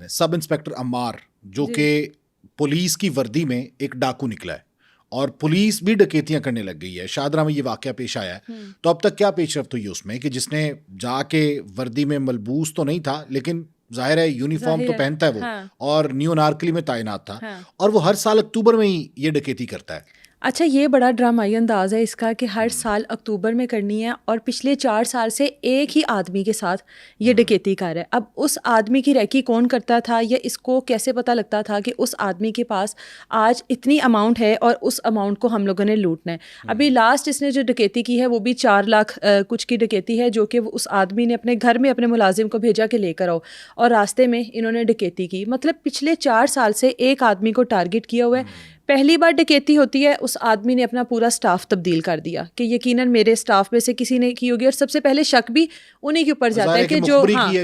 نے, سب انسپیکٹر عمار جو کہ پولیس کی وردی میں ایک ڈاکو نکلا ہے اور پولیس بھی ڈکیتیاں کرنے لگ گئی ہے. شاہدرہ میں یہ واقعہ پیش آیا ہے, تو اب تک کیا پیش رفت ہوئی اس میں کہ جس نے جا کے وردی میں ملبوس تو نہیں تھا لیکن ظاہر ہے یونیفارم تو پہنتا ہے وہ, اور نیو نارکلی میں تعینات تھا, اور وہ ہر سال اکتوبر میں ہی یہ ڈکیتی کرتا ہے. اچھا, یہ بڑا ڈرامائی انداز ہے اس کا کہ ہر سال اکتوبر میں کرنی ہے, اور پچھلے 4 سال سے ایک ہی آدمی کے ساتھ یہ ڈکیتی کر رہا ہے. اب اس آدمی کی ریکی کون کرتا تھا, یا اس کو کیسے پتہ لگتا تھا کہ اس آدمی کے پاس آج اتنی اماؤنٹ ہے اور اس اماؤنٹ کو ہم لوگوں نے لوٹنا ہے. ابھی لاسٹ اس نے جو ڈکیتی کی ہے وہ بھی 4 لاکھ کچھ کی ڈکیتی ہے, جو کہ اس آدمی نے اپنے گھر میں اپنے ملازم کو بھیجا کہ لے کر آؤ, اور راستے میں انہوں نے ڈکیتی کی. مطلب پچھلے 4 سال سے ایک آدمی کو ٹارگٹ کیا ہوا ہے. پہلی بار ڈکیتی ہوتی ہے, اس آدمی نے اپنا پورا سٹاف تبدیل کر دیا کہ یقیناً میرے سٹاف میں سے کسی نے کی ہوگی, اور سب سے پہلے شک بھی انہی کے اوپر جاتا ہے کہ جو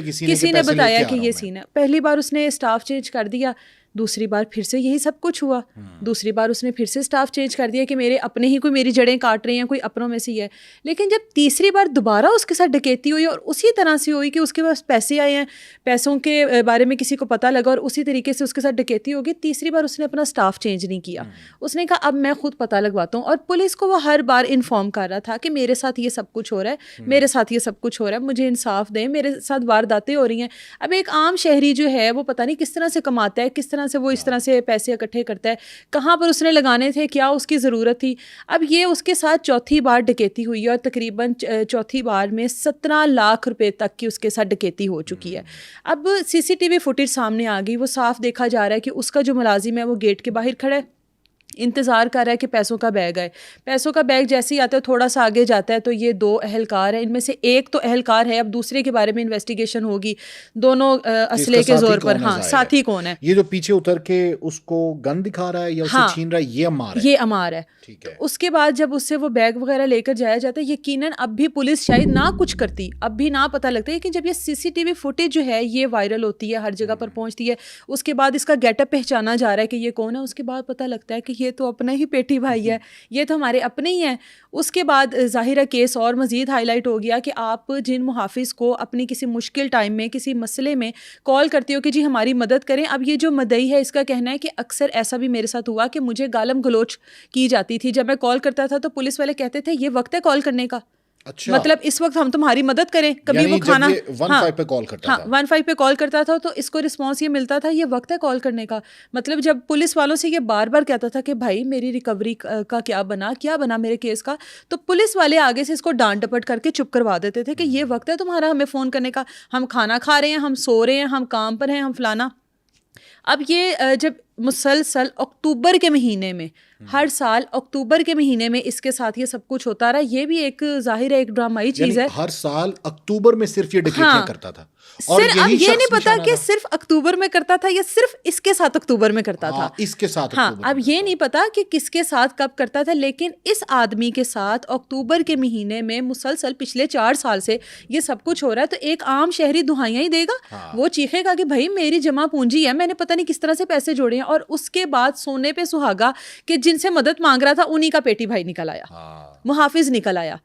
کسی نے بتایا کہ یہ سین ہے. پہلی بار اس نے سٹاف چینج کر دیا, دوسری بار پھر سے یہی سب کچھ ہوا, دوسری بار اس نے پھر سے سٹاف چینج کر دیا کہ میرے اپنے ہی کوئی میری جڑیں کاٹ رہے ہیں, کوئی اپنوں میں سے ہی ہے. لیکن جب تیسری بار دوبارہ اس کے ساتھ ڈکیتی ہوئی اور اسی طرح سے ہوئی کہ اس کے پاس پیسے آئے ہیں, پیسوں کے بارے میں کسی کو پتہ لگا اور اسی طریقے سے اس کے ساتھ ڈکیتی ہوگی, تیسری بار اس نے اپنا سٹاف چینج نہیں کیا. اس نے کہا اب میں خود پتہ لگواتا ہوں, اور پولیس کو وہ ہر بار انفارم کر رہا تھا کہ میرے ساتھ یہ سب کچھ ہو رہا ہے, میرے ساتھ یہ سب کچھ ہو رہا ہے, مجھے انصاف دیں, میرے ساتھ وارداتیں ہو رہی ہیں. اب ایک عام شہری جو ہے وہ پتہ نہیں کس طرح سے کماتا ہے, کس طرح سے وہ اس طرح سے پیسے اکٹھے کرتا ہے, کہاں پر اس نے لگانے تھے, کیا اس کی ضرورت تھی. اب یہ اس کے ساتھ چوتھی بار ڈکیتی ہوئی ہے, اور تقریباً چوتھی بار میں 17 لاکھ روپے تک کی اس کے ساتھ ڈکیتی ہو چکی ہے. اب CCTV فوٹیج سامنے آ گئی, وہ صاف دیکھا جا رہا ہے کہ اس کا جو ملازم ہے وہ گیٹ کے باہر کھڑا ہے, انتظار کر رہا ہے کہ پیسوں کا بیگ آئے. پیسوں کا بیگ جیسے ہی آتا ہے, تھوڑا سا آگے جاتا ہے تو یہ 2 اہلکار ہیں, ان میں سے ایک تو اہلکار ہے, اب دوسرے کے بارے میں انویسٹیگیشن ہوگی, دونوں اسلحے کے زور پر. ہاں, ساتھی کون ہے, یہ جو پیچھے اتر کے اس کو گن دکھا رہا ہے یا اسے چھین رہا ہے, یہ عمار ہے. یہ عمار ہے. اس کے بعد جب اس سے وہ بیگ وغیرہ لے کر جایا جاتا ہے, یقیناً اب بھی پولیس شاید نہ کچھ کرتی, اب بھی نہ پتہ لگتا ہے, کہ جب یہ CCTV فوٹیج جو ہے یہ وائرل ہوتی ہے, ہر جگہ پر پہنچتی ہے, اس کے بعد اس کا گیٹ اپ پہچانا جا رہا ہے کہ یہ کون ہے, اس کے بعد پتہ لگتا ہے کہ یہ تو اپنا ہی پیٹی بھائی ہے, یہ تو ہمارے اپنے ہی ہیں. اس کے بعد ظاہرہ کیس اور مزید ہائی لائٹ ہو گیا کہ آپ جن محافظ کو اپنی کسی مشکل ٹائم میں کسی مسئلے میں کال کرتے ہو کہ جی ہماری مدد کریں, اب یہ جو مدعی ہے اس کا کہنا ہے کہ اکثر ایسا بھی میرے ساتھ ہوا کہ مجھے گالم گلوچ کی جاتی تھی, جب میں کال کرتا تھا تو پولیس والے کہتے تھے یہ وقت ہے کال کرنے کا, مطلب اس وقت ہم تمہاری مدد کریں. کبھی وہ کھانا 15 پہ کال کرتا تھا, 15 پہ کال کرتا تھا تو اس کو رسپانس یہ ملتا تھا یہ وقت ہے کال کرنے کا. مطلب جب پولیس والوں سے یہ بار بار کہتا تھا کہ بھائی میری ریکوری کا کیا بنا میرے کیس کا, تو پولیس والے آگے سے اس کو ڈانٹ ڈپٹ کر کے چپ کروا دیتے تھے کہ یہ وقت ہے تمہارا ہمیں فون کرنے کا, ہم کھانا کھا رہے ہیں, ہم سو رہے ہیں, ہم کام پر ہیں, ہم فلانا. اب یہ جب مسلسل اکتوبر کے مہینے میں, ہر سال اکتوبر کے مہینے میں اس کے ساتھ یہ سب کچھ ہوتا رہا, یہ بھی ایک ظاہر ہے ایک ڈرامائی چیز ہے. ہر سال اکتوبر میں صرف یہ ڈکیتیاں کرتا تھا, اور اب یہ نہیں پتا کہ صرف اکتوبر میں کرتا تھا یا صرف اس کے ساتھ اکتوبر میں کرتا تھا, اس کے ساتھ. ہاں, اب یہ نہیں پتا کہ کس کے ساتھ کب کرتا تھا, لیکن اس آدمی کے ساتھ اکتوبر کے مہینے میں مسلسل پچھلے 4 سال سے یہ سب کچھ ہو رہا ہے. تو ایک عام شہری دہائیاں ہی دے گا, وہ چیخے گا کہ بھائی میری جمع پونجی ہے, میں نے پتہ نہیں کس طرح سے پیسے جوڑے ہیں, اور اس کے بعد سونے پہ سہاگا کہ جن سے مدد مانگ رہا تھا انہی کا پیٹی بھائی نکل آیا, محافظ نکل آیا,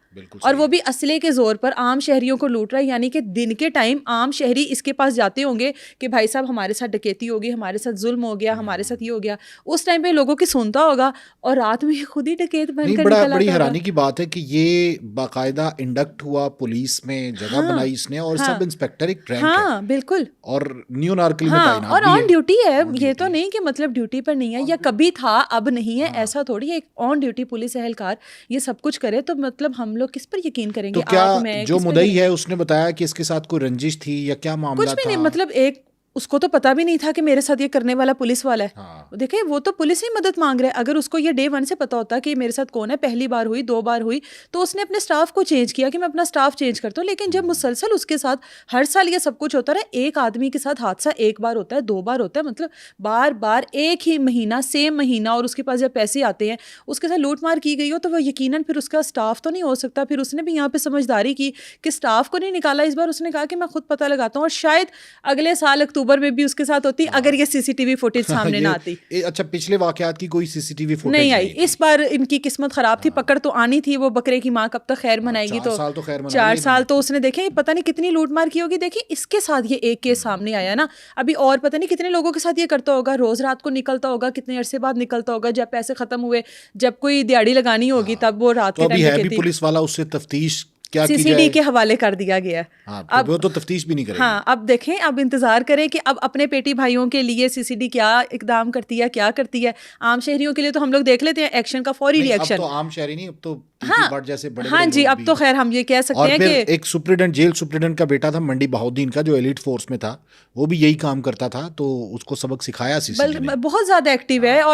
اور وہ بھی اسلحے کے زور پر عام شہریوں کو لوٹ رہا ہے. یعنی کہ دن کے ٹائم عام شہری اس کے پاس جاتے ہوں گے کہ بھائی صاحب ہمارے ساتھ ڈکیتی ہوگی, ہمارے ساتھ ظلم ہو گیا, ہمارے ساتھ یہ ہو گیا, اس ٹائم پہ لوگوں کی سنتا ہوگا, اور رات میں خود ہی ڈکیت بن کر نکل آتا. بڑی حیرانی کی بات ہے کہ یہ باقاعدہ انڈکٹ ہوا, پولیس میں جگہ بنائی اس نے, اور سب انسپیکٹر ایک رینک ہے. ہاں بالکل, اور نیو نارکلی میں تعینات اور آن ڈیوٹی ہے, یہ تو نہیں کہ مطلب ڈیوٹی پر نہیں ہے یا کبھی تھا اب نہیں ہے, ایسا تھوڑی ہے. ایک آن ڈیوٹی پولیس اہلکار یہ سب کچھ کرے تو مطلب ہم لوگ کس پر یقین کریں گے؟ تو کیا جو مدعی ہے اس نے بتایا کہ اس کے ساتھ کوئی رنجش تھی یا کیا معاملہ تھا؟ کچھ بھی نہیں, مطلب ایک اس کو تو پتا بھی نہیں تھا کہ میرے ساتھ یہ کرنے والا پولیس والا ہے. دیکھیں وہ تو پولیس ہی مدد مانگ رہا ہے. اگر اس کو یہ ڈے 1 سے پتا ہوتا کہ میرے ساتھ کون ہے, پہلی بار ہوئی 2 بار ہوئی, تو اس نے اپنے سٹاف کو چینج کیا کہ میں اپنا سٹاف چینج کرتا ہوں. لیکن جب مسلسل اس کے ساتھ ہر سال یہ سب کچھ ہوتا رہا, ایک آدمی کے ساتھ حادثہ ایک بار ہوتا ہے, 2 بار ہوتا ہے, مطلب بار بار ایک ہی مہینہ سیم مہینہ, اور اس کے پاس جب پیسے آتے ہیں اس کے ساتھ لوٹ مار کی گئی ہو, تو وہ یقیناً پھر اس کا سٹاف تو نہیں ہو سکتا. پھر اس نے بھی یہاں پہ سمجھداری کی کہ سٹاف کو نہیں نکالا, اس بار اس نے کہا کہ میں خود پتہ لگاتا ہوں, اور شاید اگلے سال اکتوبر میں بھی اس کے ساتھ ہوتی اگر یہ CCTV فوٹیج سامنے نہ آتی. اچھا پچھلے واقعات کی کوئی سی سی ٹی وی فوٹیج نہیں آئی. اس بار ان کی قسمت خراب تھی, پکڑ تو آنی تھی. وہ بکرے کی ماں کب تک خیر منائے گی, تو 4 سال تو اس نے دیکھیں پتہ نہیں کتنی لوٹ مار کی ہوگی. دیکھیں اس کے ساتھ یہ ایک کیس سامنے آیا نا, ابھی اور پتہ نہیں کتنے لوگوں کے ساتھ یہ کرتا ہوگا. روز رات کو نکلتا ہوگا, کتنے عرصے بعد نکلتا ہوگا, جب پیسے ختم ہوئے, جب کوئی دیہڑی لگانی ہوگی تب وہ رات کے ٹائم پہ پولیس والا اس سے تفتیش سی سی ڈی کے حوالے کر دیا گیا ہے. اب وہ تو تفتیش بھی نہیں کرے. ہاں اب دیکھیں, اب انتظار کریں کہ اب اپنے پیٹی بھائیوں کے لیے سی سی ڈی کیا اقدام کرتی ہے, کیا کرتی ہے. عام شہریوں کے لیے تو ہم لوگ دیکھ لیتے ہیں ایکشن کا فوری ری ایکشن. اب تو عام شہری نہیں, اب تو جیسے بڑے ہاں جی, اب تو خیر ہم یہ کہہ سکتے ہیں کہ ایک سپرنٹینڈنٹ, جیل سپرنٹینڈنٹ کا بیٹا تھا منڈی بہاؤدین کا, جو ایلیٹ فورس میں تھا, وہ بھی یہی کام کرتا تھا, تو اس کو سبق سکھایا سی سی ڈی نے. بہت زیادہ ایکٹیو ہے. اور